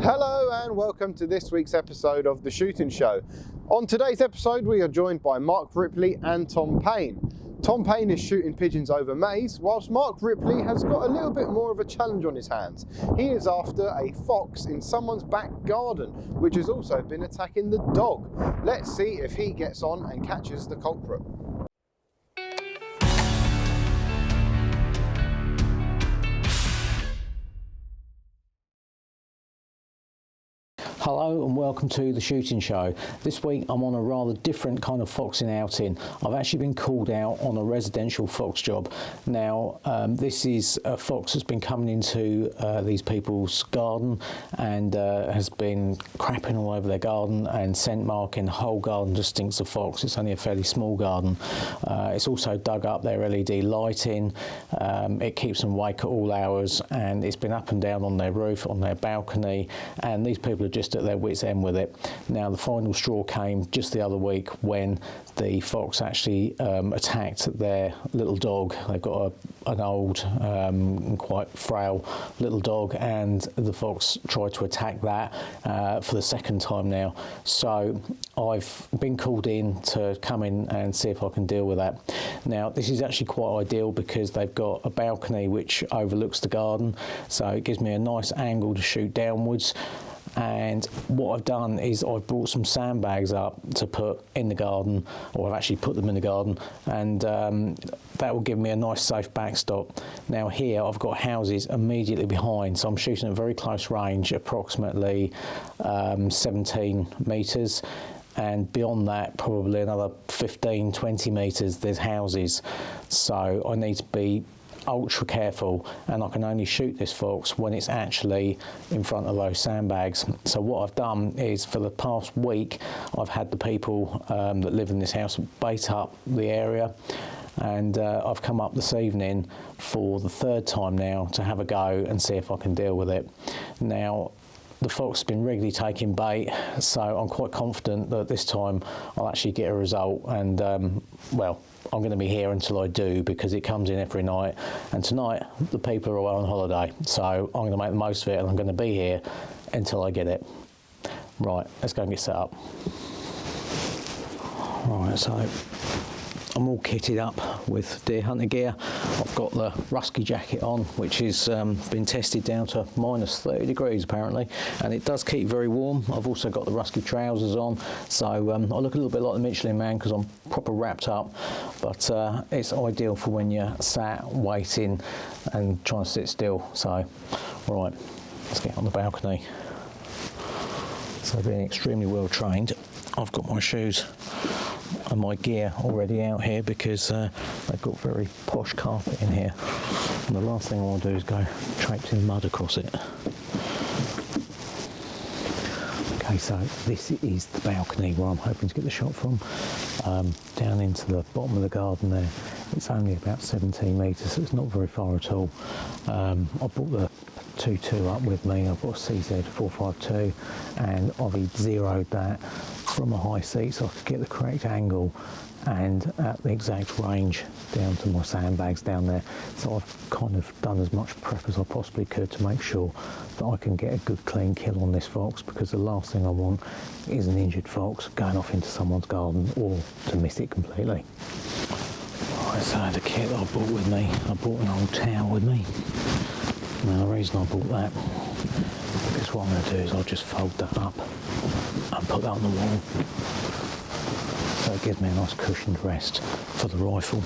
Hello and welcome to this week's episode of The Shooting Show. On today's episode we are joined by Mark Ripley and Tom Payne. Tom Payne is shooting pigeons over maize, whilst Mark Ripley has got a little bit more of a challenge on his hands. He is after a fox in someone's back garden, which has also been attacking the dog. Let's see if he gets on and catches the culprit. Hello and welcome to The Shooting Show. This week I'm on a rather different kind of foxing outing. I've actually been called out on a residential fox job. Now this is a fox that's been coming into these people's garden and has been crapping all over their garden and scent marking. The whole garden just stinks of fox. It's only a fairly small garden. It's also dug up their LED lighting. It keeps them awake at all hours, and it's been up and down on their roof, on their balcony, and these people are just at their wits' end with it. Now the final straw came just the other week when the fox actually attacked their little dog. They've got an old, quite frail little dog, and the fox tried to attack that for the second time now. So I've been called in to come in and see if I can deal with that. Now this is actually quite ideal because they've got a balcony which overlooks the garden, so it gives me a nice angle to shoot downwards. And what I've done is I've brought some sandbags up to put in the garden, or I've actually put them in the garden, and that will give me a nice safe backstop. Now here I've got houses immediately behind, so I'm shooting at very close range, approximately 17 metres, and beyond that probably another 15-20 metres there's houses. So I need to be ultra careful, and I can only shoot this fox when it's actually in front of those sandbags. So what I've done is for the past week I've had the people that live in this house bait up the area, and I've come up this evening for the third time now to have a go and see if I can deal with it. Now the fox has been regularly taking bait, so I'm quite confident that this time I'll actually get a result, and well, I'm going to be here until I do, because it comes in every night, and tonight the people are away on holiday, so I'm going to make the most of it, and I'm going to be here until I get it. Right, let's go and get set up. Right, so I'm all kitted up with deer hunter gear. I've got the rusky jacket on, which has been tested down to minus 30 degrees apparently, and it does keep very warm. I've also got the rusky trousers on, so I look a little bit like the Michelin Man because I'm proper wrapped up, but it's ideal for when you're sat waiting and trying to sit still. So right, let's get on the balcony. So being extremely well trained, I've got my shoes and my gear already out here because they've got very posh carpet in here, and the last thing I want to do is go traipsing mud across it. Okay, so this is the balcony where I'm hoping to get the shot from, down into the bottom of the garden there. It's only about 17 metres, so it's not very far at all. I brought the 2.2 up with me. I've got a CZ452, and I've zeroed that from a high seat so I could get the correct angle and at the exact range down to my sandbags down there. So I've kind of done as much prep as I possibly could to make sure that I can get a good clean kill on this fox, because the last thing I want is an injured fox going off into someone's garden or to miss it completely. Right, so the kit that I brought with me, I brought an old towel with me. Now the reason I bought that, because what I'm going to do is I'll just fold that up and put that on the wall, so it gives me a nice cushioned rest for the rifle.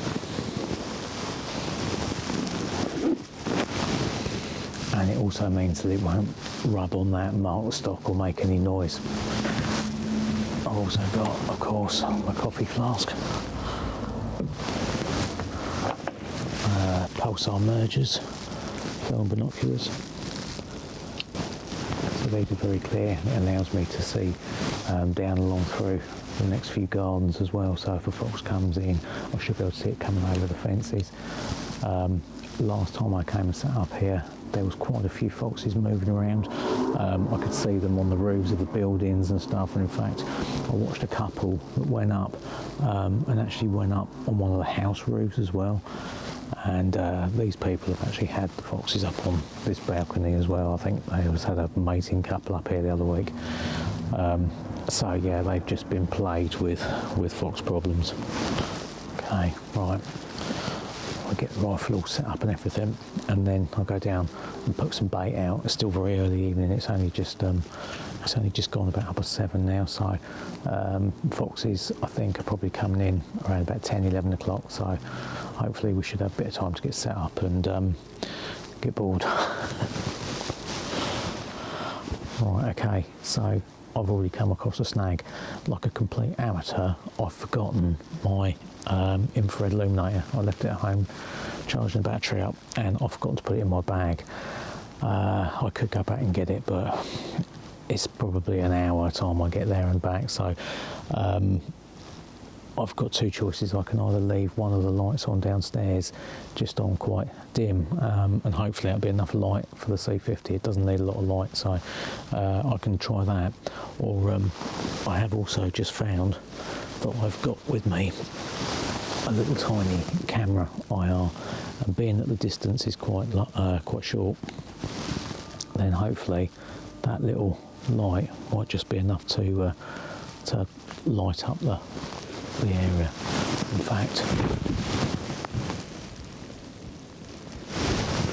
And it also means that it won't rub on that and mark the stock or make any noise. I've also got, of course, my coffee flask, pulsar mergers, film binoculars. So these are very clear. It allows me to see down along through the next few gardens as well. So if a fox comes in, I should be able to see it coming over the fences. Last time I came and sat up here, there was quite a few foxes moving around. I could see them on the roofs of the buildings and stuff, and in fact I watched a couple that went up and actually went up on one of the house roofs as well. and these people have actually had the foxes up on this balcony as well. I think they had a mating couple up here the other week. So yeah, they've just been plagued with fox problems. Okay, right. I get the rifle all set up and everything, and then I'll go down and put some bait out. It's still very early evening. It's only just gone about 7:30 now. So foxes, I think, are probably coming in around about 10, 11 o'clock. So hopefully we should have a bit of time to get set up and get bored. Right, okay. So I've already come across a snag. Like a complete amateur, I've forgotten my infrared illuminator. I left it at home charging the battery up, and I've forgotten to put it in my bag. I could go back and get it, but it's probably an hour time I get there and back. So I've got two choices. I can either leave one of the lights on downstairs just on quite dim, and hopefully that'll be enough light for the C50. It doesn't need a lot of light, so I can try that. Or I have also just found that I've got with me a little tiny camera IR, and being that the distance is quite short, then hopefully that little light might just be enough to light up the area. In fact,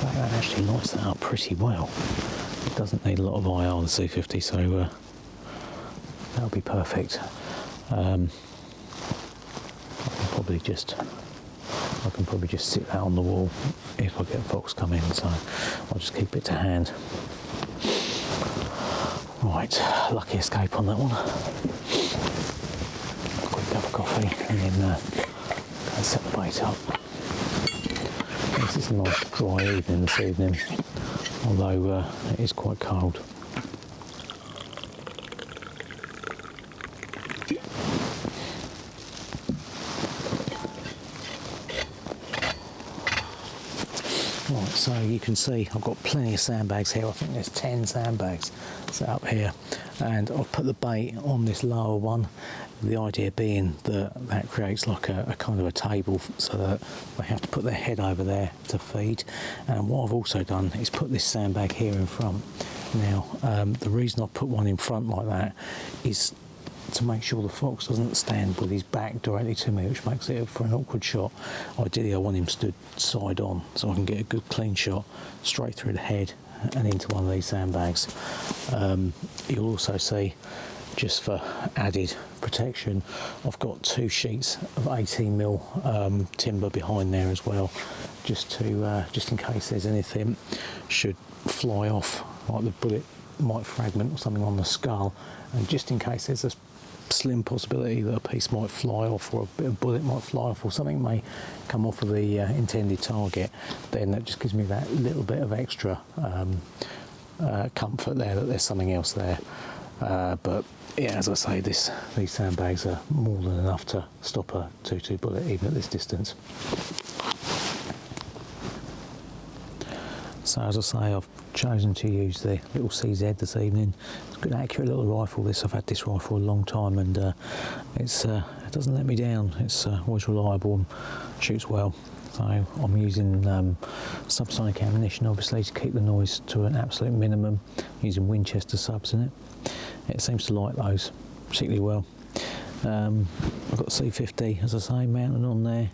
that actually lights that up pretty well. It doesn't need a lot of IR, the C50, so that'll be perfect. I can probably just sit that on the wall if I get a fox come in, so I'll just keep it to hand. Right, lucky escape on that one. A quick cup of coffee and then go and set the bait up. This is a nice dry evening this evening, although it is quite cold. Right, so you can see I've got plenty of sandbags here. I think there's 10 sandbags set up here, and I've put the bait on this lower one. The idea being that that creates like a kind of a table, so that they have to put their head over there to feed. And what I've also done is put this sandbag here in front. Now, the reason I've put one in front like that is to make sure the fox doesn't stand with his back directly to me, which makes it for an awkward shot. Ideally, I want him stood side on, so I can get a good clean shot straight through the head and into one of these sandbags. You'll also see, just for added protection, I've got 2 sheets of 18mm timber behind there as well, just in case there's anything should fly off, like the bullet might fragment or something on the skull, and just in case there's a slim possibility that a piece might fly off, or a bit of bullet might fly off, or something may come off of the intended target, then that just gives me that little bit of extra comfort there that there's something else there. But yeah, as I say, these sandbags are more than enough to stop a 2-2 bullet even at this distance. So as I say, I've chosen to use the little CZ this evening. It's a good accurate little rifle this. I've had this rifle a long time, and it doesn't let me down. It's always reliable and shoots well. So I'm using subsonic ammunition, obviously, to keep the noise to an absolute minimum, using Winchester subs in it. It seems to like those particularly well. I've got the C50, as I say, mounted on there,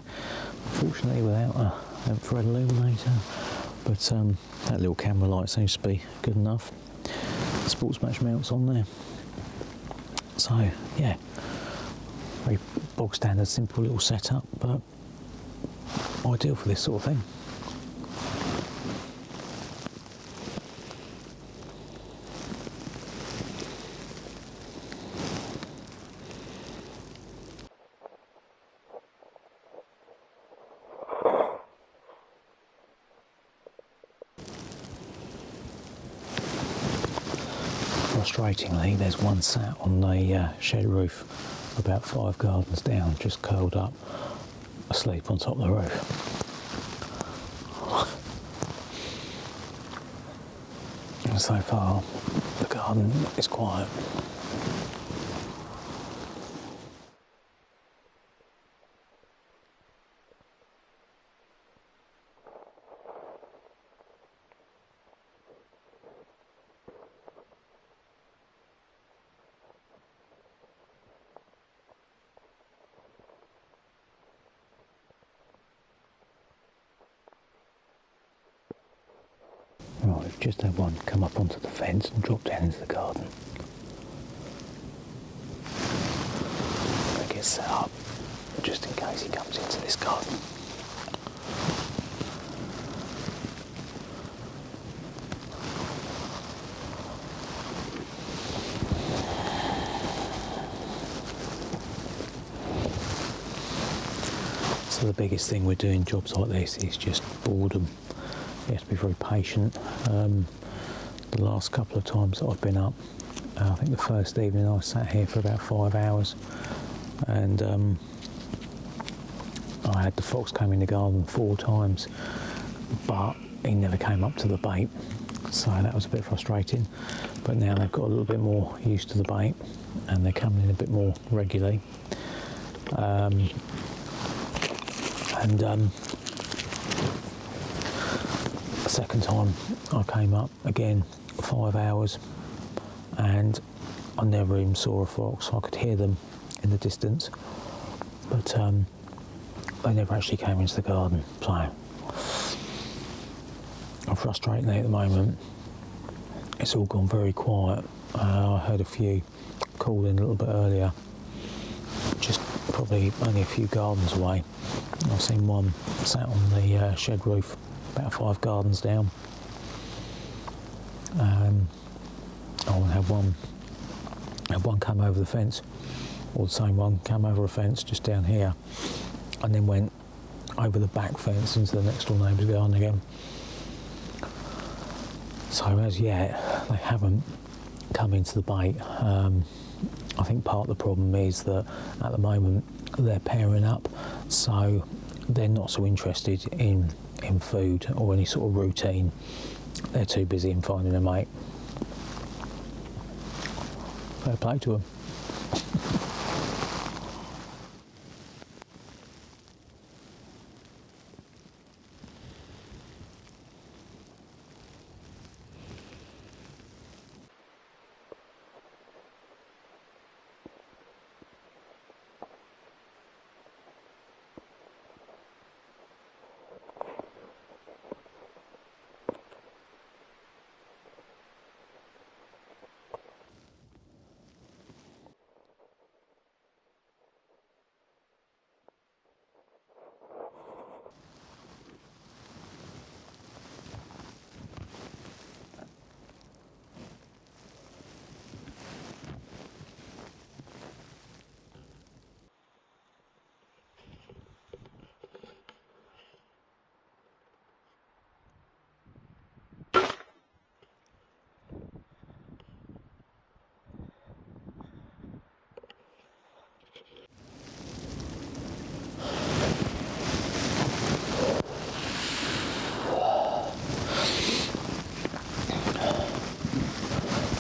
unfortunately without an infrared illuminator. But that little camera light seems to be good enough. Sports match mounts on there. So yeah, very bog standard, simple little setup, but ideal for this sort of thing. Frustratingly, there's one sat on the shed roof about 5 gardens down, just curled up, asleep on top of the roof. And so far, the garden is quiet. Right, we've just had one come up onto the fence and drop down into the garden. Get set up just in case he comes into this garden. So the biggest thing we're doing jobs like this is just boredom. You have to be very patient. The last couple of times that I've been up, I think the first evening I sat here for about 5 hours, and I had the fox come in the garden 4 times, but he never came up to the bait, so that was a bit frustrating. But now they've got a little bit more used to the bait and they're coming in a bit more regularly. The second time I came up again 5 hours, and I never even saw a fox. I could hear them in the distance, but they never actually came into the garden. So I'm frustrated at the moment. It's all gone very quiet. I heard a few call in a little bit earlier, just probably only a few gardens away. I've seen one sat on the shed roof about 5 gardens down. I had one come over the fence, or the same one came over a fence just down here, and then went over the back fence into the next door neighbour's garden again. So as yet, they haven't come into the bait. I think part of the problem is that at the moment they're pairing up, so they're not so interested in food or any sort of routine. They're too busy in finding a mate. Fair play to them.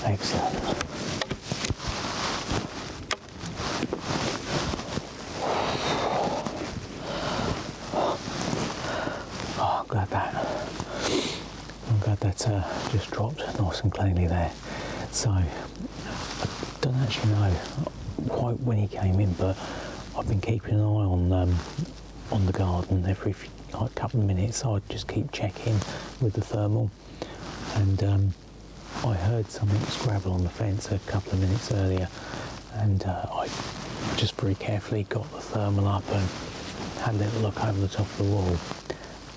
Excellent. Oh, I'm glad that just dropped nice and cleanly there. So I don't actually know quite when he came in, but I've been keeping an eye on the garden. Every couple of minutes I'd just keep checking with the thermal, and I heard something scrabble on the fence a couple of minutes earlier, and I just very carefully got the thermal up and had a little look over the top of the wall,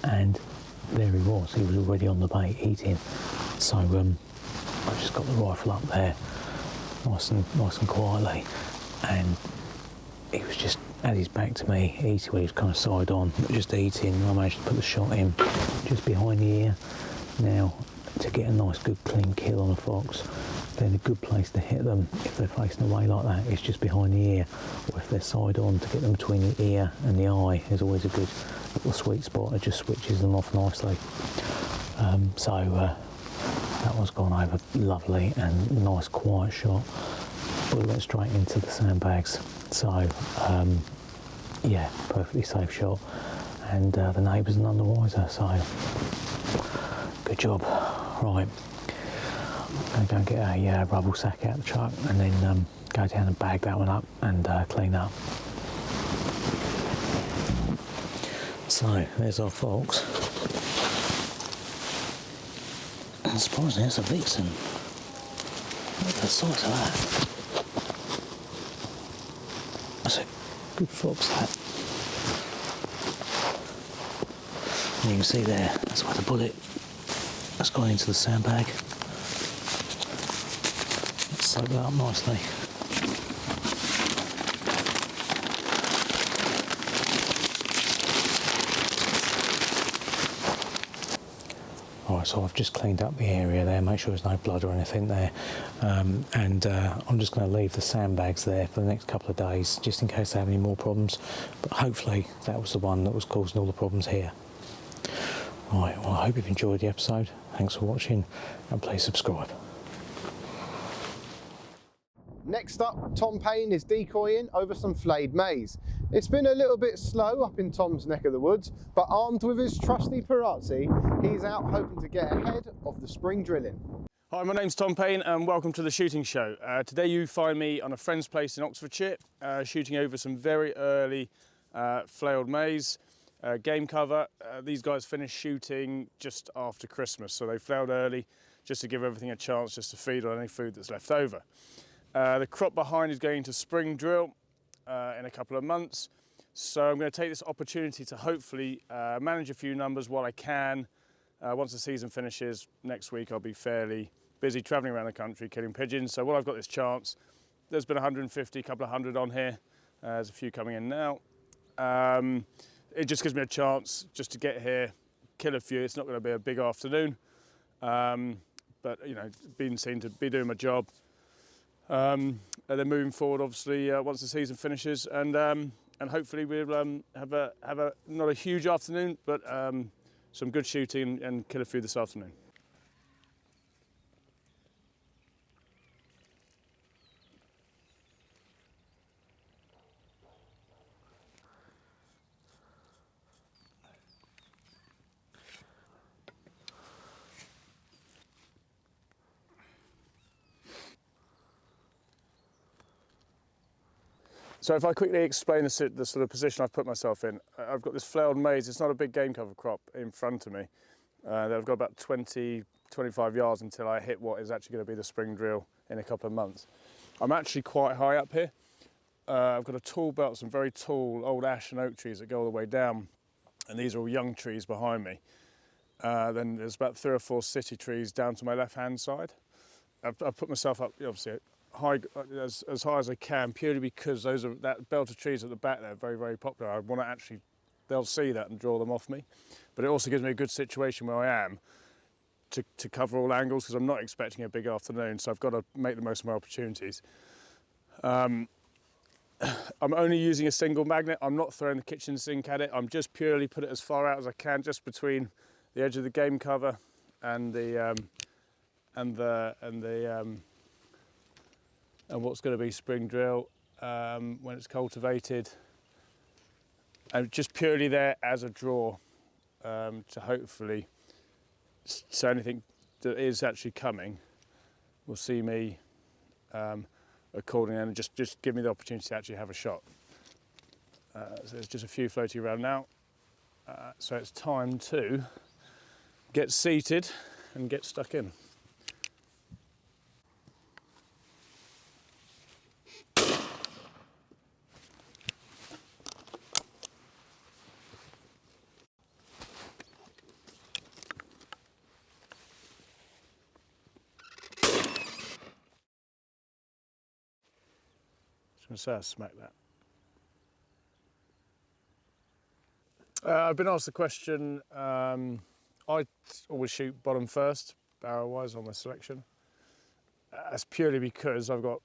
and there he was. He was already on the bait eating. So I just got the rifle up there nice and quietly, and he was just had his back to me eating. Well, he was kind of side on, just eating. I managed to put the shot in just behind the ear. Now, to get a nice good clean kill on a fox, then a good place to hit them if they're facing away like that is just behind the ear, or if they're side on, to get them between the ear and the eye is always a good little sweet spot. It just switches them off nicely. That one's gone over lovely, and nice quiet shot. We went straight into the sandbags. So yeah, perfectly safe shot, and the neighbours are none the wiser. So good job. Right, I'm going to go and get a rubble sack out of the truck, and then go down and bag that one up and clean up. So there's our fox. And surprisingly, that's a vixen. Look at the size of that. That's a good fox, that. And you can see there, that's where the bullet has gone into the sandbag. Let's soak that up nicely. Alright, so I've just cleaned up the area there, make sure there's no blood or anything there, and I'm just going to leave the sandbags there for the next couple of days just in case they have any more problems, but hopefully that was the one that was causing all the problems here. Right, well, I hope you've enjoyed the episode. Thanks for watching, and please subscribe. Next up, Tom Payne is decoying over some flayed maize. It's been a little bit slow up in Tom's neck of the woods, but armed with his trusty Perazzi, he's out hoping to get ahead of the spring drilling. Hi, my name's Tom Payne and welcome to the shooting show. Today you find me on a friend's place in Oxfordshire, shooting over some very early flailed maize. Game cover. These guys finished shooting just after Christmas, so they flailed early just to give everything a chance just to feed on any food that's left over. The crop behind is going to spring drill in a couple of months, so I'm going to take this opportunity to hopefully manage a few numbers while I can. Once the season finishes next week, I'll be fairly busy travelling around the country killing pigeons, so while I've got this chance, there's been 150, a couple of hundred on here. There's a few coming in now. It just gives me a chance just to get here, kill a few. It's not going to be a big afternoon, but you know, being seen to be doing my job. And then moving forward, obviously, once the season finishes, and hopefully we'll have a not a huge afternoon, but some good shooting and kill a few this afternoon. So if I quickly explain the sort of position I've put myself in, I've got this flailed maize. It's not a big game cover crop in front of me. I've got about 20, 25 yards until I hit what is actually going to be the spring drill in a couple of months. I'm actually quite high up here. I've got a tall belt, some very tall old ash and oak trees that go all the way down, and these are all young trees behind me. Then there's about 3 or 4 city trees down to my left-hand side. I've put myself up, obviously, high, as high as I can, purely because that belt of trees at the back there are very, very popular. I want to actually, they'll see that and draw them off me. But it also gives me a good situation where I am to cover all angles, because I'm not expecting a big afternoon, so I've got to make the most of my opportunities. I'm only using a single magnet. I'm not throwing the kitchen sink at it. I'm just purely put it as far out as I can, just between the edge of the game cover and and what's going to be spring drill when it's cultivated, and just purely there as a draw to hopefully, so anything that is actually coming will see me accordingly and just give me the opportunity to actually have a shot. So there's just a few floating around now, so it's time to get seated and get stuck in. I'm going to say I smacked that. I've been asked the question, I always shoot bottom first, barrel-wise, on my selection. That's purely because I've got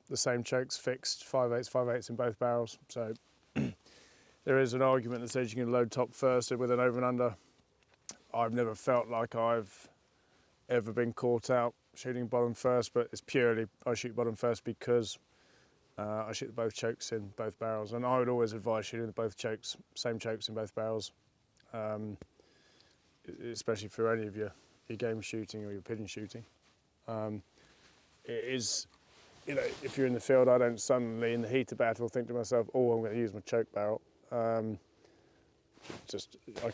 the same chokes fixed, 5/8 in both barrels. So there is an argument that says you can load top first with an over and under. I've never felt like I've ever been caught out shooting bottom first, but it's purely I shoot bottom first because I shoot both chokes in both barrels, and I would always advise shooting both chokes, same chokes in both barrels, especially for any of your game shooting or your pigeon shooting. It is, you know, if you're in the field, I don't suddenly in the heat of battle think to myself, oh, I'm going to use my choke barrel. I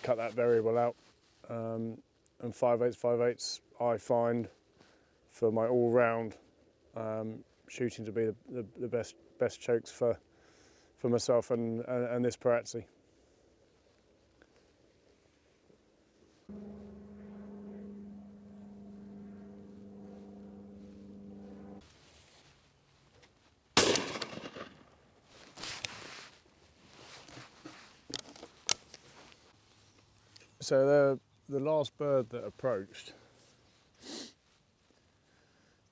cut that variable out, and 5/8 I find for my all-round shooting to be the best chokes for myself and this Perazzi. So the last bird that approached,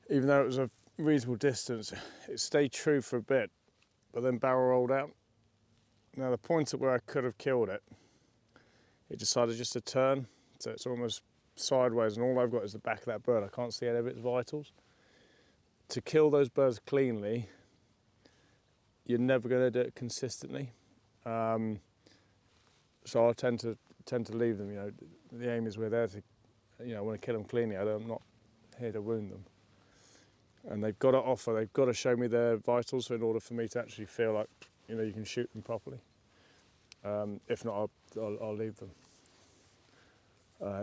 even though it was a reasonable distance, it stayed true for a bit, but then barrel rolled out. Now the point at where I could have killed it, it decided just to turn, so it's almost sideways, and all I've got is the back of that bird. I can't see any of its vitals. To kill those birds cleanly, you're never going to do it consistently. So I tend to leave them. You know, the aim is we're there to, you know, I want to kill them cleanly. I'm not here to wound them. And they've got to offer. They've got to show me their vitals in order for me to actually feel like, you know, you can shoot them properly. If not, I'll leave them.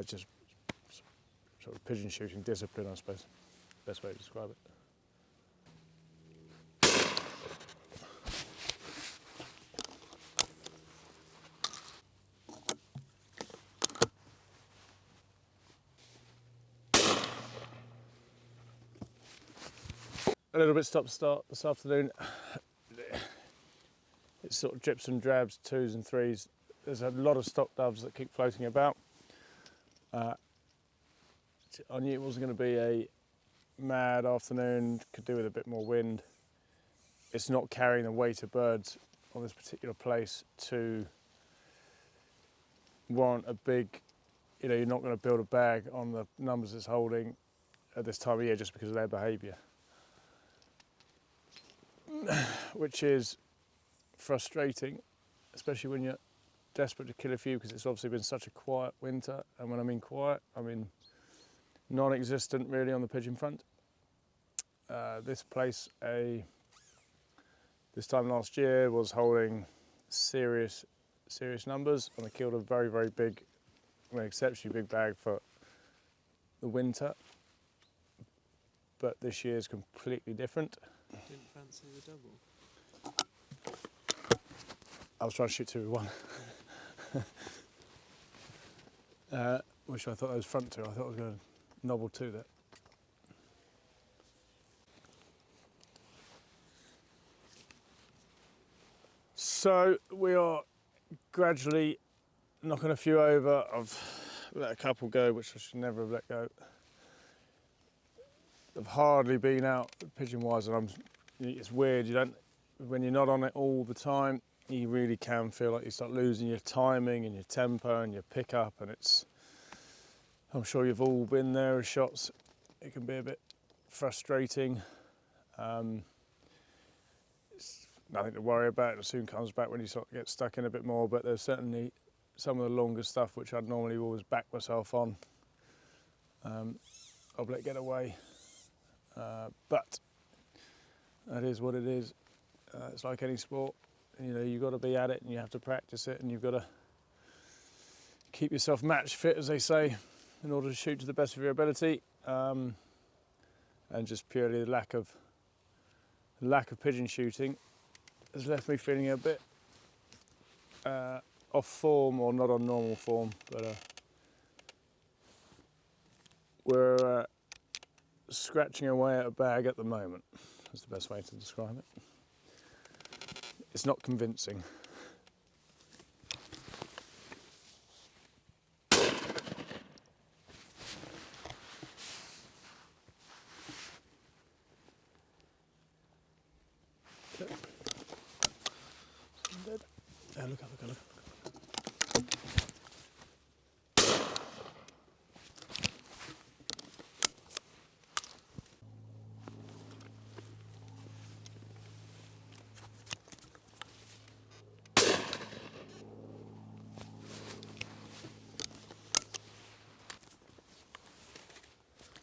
Just sort of pigeon shooting discipline, I suppose. Best way to describe it. A little bit stop-start this afternoon. It's sort of drips and drabs, 2s and 3s. There's a lot of stock doves that keep floating about. I knew it wasn't going to be a mad afternoon, could do with a bit more wind. It's not carrying the weight of birds on this particular place to warrant a big, you know, you're not going to build a bag on the numbers it's holding at this time of year just because of their behaviour. Which is frustrating, especially when you're desperate to kill a few, because it's obviously been such a quiet winter, and when I mean quiet, I mean non-existent really on the pigeon front. This place, this time last year, was holding serious numbers, and I killed a very big, an exceptionally big bag for the winter. But this year is completely different. Didn't fancy the double? I was trying to shoot 2 with 1. Which I thought I was front 2. I thought I was going to nobble 2 there. So we are gradually knocking a few over. I've let a couple go, which I should never have let go. I've hardly been out pigeon-wise, and it's weird. You don't, when you're not on it all the time, you really can feel like you start losing your timing and your tempo and your pickup, and it's. I'm sure you've all been there as shots. It can be a bit frustrating. It's nothing to worry about. It soon comes back when you sort of get stuck in a bit more. But there's certainly some of the longer stuff which I'd normally always back myself on. I've let get away. But that is what it is. It's like any sport. You know, you've got to be at it, and you have to practice it, and you've got to keep yourself match fit, as they say, in order to shoot to the best of your ability. And just purely the lack of pigeon shooting has left me feeling a bit off form, or not on normal form. But we're scratching away at a bag at the moment. That's the best way to describe it. It's not convincing. Okay. Dead. Yeah, look up.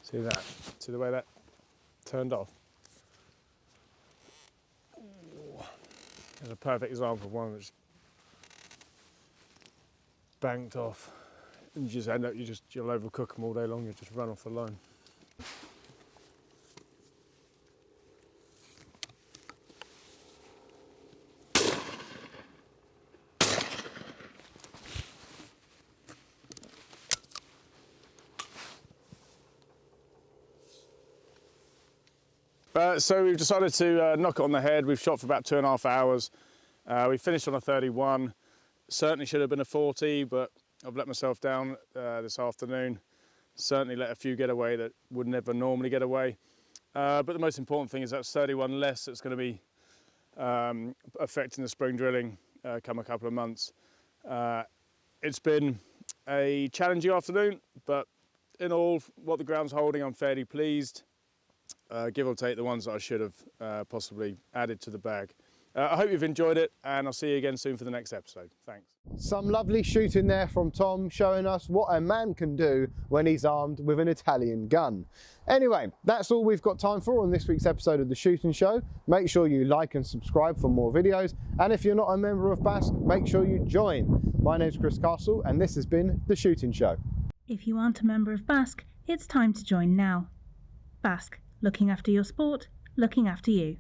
See that? See the way that turned off? There's a perfect example of one that's banked off And you just end up, you'll overcook them all day long, you just run off the line. So we've decided to knock it on the head. We've shot for about 2.5 hours. We finished on a 31. Certainly should have been a 40, but I've let myself down this afternoon. Certainly let a few get away that would never normally get away. But the most important thing is that's 31 less that's going to be affecting the spring drilling come a couple of months. It's been a challenging afternoon, but in all, what the ground's holding, I'm fairly pleased. Give or take the ones that I should have possibly added to the bag. I hope you've enjoyed it, and I'll see you again soon for the next episode. Thanks. Some lovely shooting there from Tom, showing us what a man can do when he's armed with an Italian gun. Anyway, that's all we've got time for on this week's episode of The Shooting Show. Make sure you like and subscribe for more videos, and if you're not a member of BASC, make sure you join. My name's Chris Castle, and this has been The Shooting Show. If you aren't a member of BASC, it's time to join now. BASC, looking after your sport, looking after you.